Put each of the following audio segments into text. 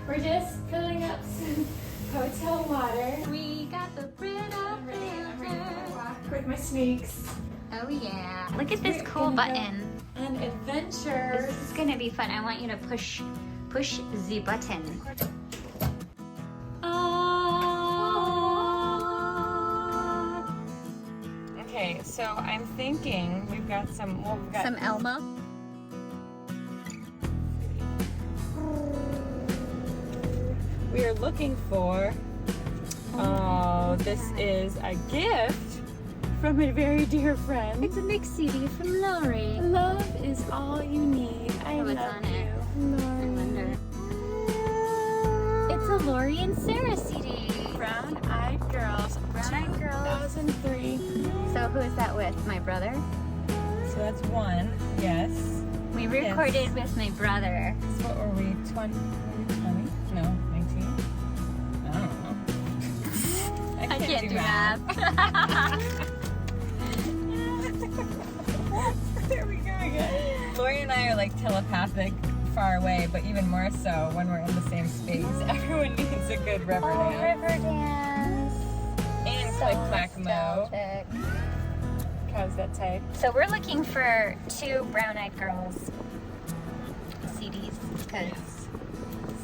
We're just filling up some hotel water. We got the Brita. I'm ready to walk with my sneaks. Oh yeah. Look at this We're cool gonna go button. on adventure. This is gonna be fun. I want you to push the button. Okay, so I'm thinking we've got some. Well, we've got Some Elmo. We are looking for. Oh, this is a gift from a very dear friend. It's a big CD from Lori. Love is all you need. I What's love on it? you, I Lori. wonder. It's a Lori and Sarah CD. Brown Eyed Girls. Brown Eyed Girls. 2003. So who is that with? My brother? So that's one. Yes. We recorded with my brother. So what were we? 20? No, 19? I don't know. I can't do math. math. There we go again. Lori and I are like telepathic far away, but even more so when we're in the same space. Everyone needs a good river dance. River dance. And So click clack mo. nostalgic. How's that type? So we're looking for 2 Brown Eyed Girls CDs because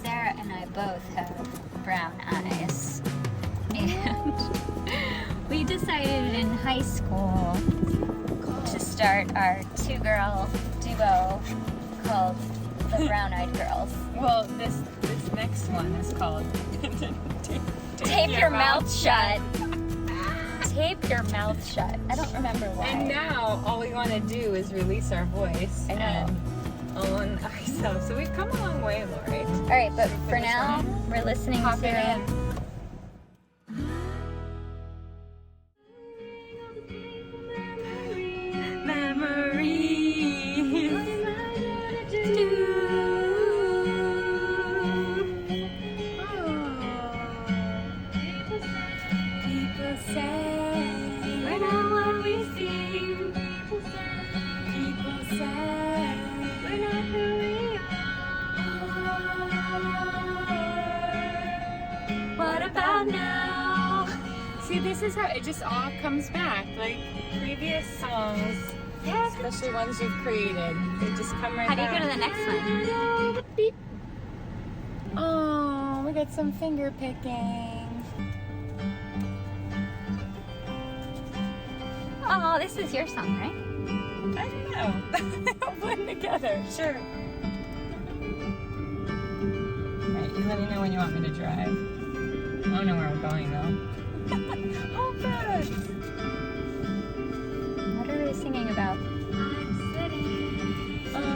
Sarah and I both have brown eyes. And we decided in high school to start our 2-girl duo called the Brown Eyed Girls. Well, this next one is called Tape your mouth shut. Tape your mouth shut. I don't remember why. And now all we want to do is release our voice I know. and own ourselves. So we've come a long way, Lori. All right, but Should we put for this now, on? we're listening Pop to it in. What about now? See, this is how it just all comes back. Like previous songs, especially ones you've created, they just come right How do you back. go to the next one? Beep. Oh, we got some finger picking. Oh, this is your song, right? I don't know. I'll put them together. Sure. Alright, you let me know when you want me to drive. I don't know where I'm going though. Oh, good. What are we singing about?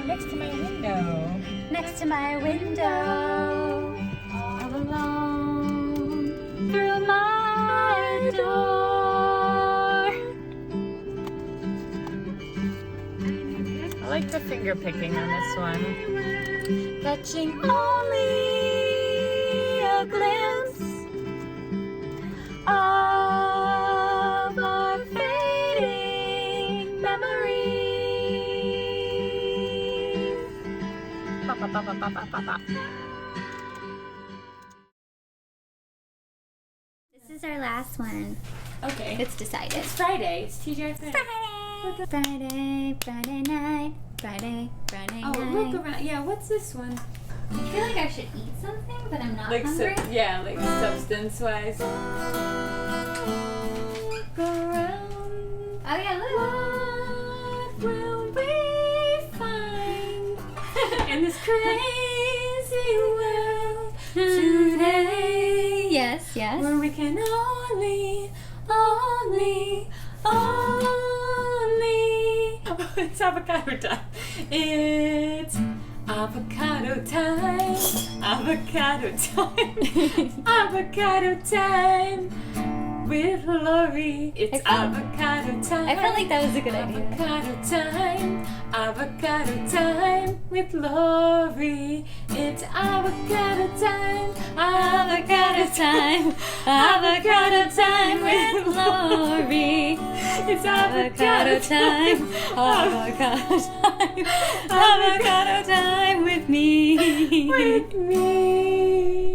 Next to my window. Next to my window, all alone, through my door. I like the finger picking on this one. Catching only a glimpse of our fading memories. Ba, ba, ba, ba, ba, ba, ba, ba. This is our last one. Okay. It's decided. It's Friday. It's TGI Friday. Friday night. Friday Oh, night. look around. Yeah, what's this one? I feel like I should eat something, but I'm not Like, hungry. yeah, like substance-wise. Look around. Oh yeah, look. What will we find in this crazy world today? Yes, yes. Where we can only. It's avocado time. It's avocado time. Avocado time. Avocado time. with Lori. It's avocado time. I felt like that was a good idea. Avocado time with Lori. It's avocado time. Avocado time. Avocado time with Lori. It's Avocado time. Avocado time. Avocado time with me. with me.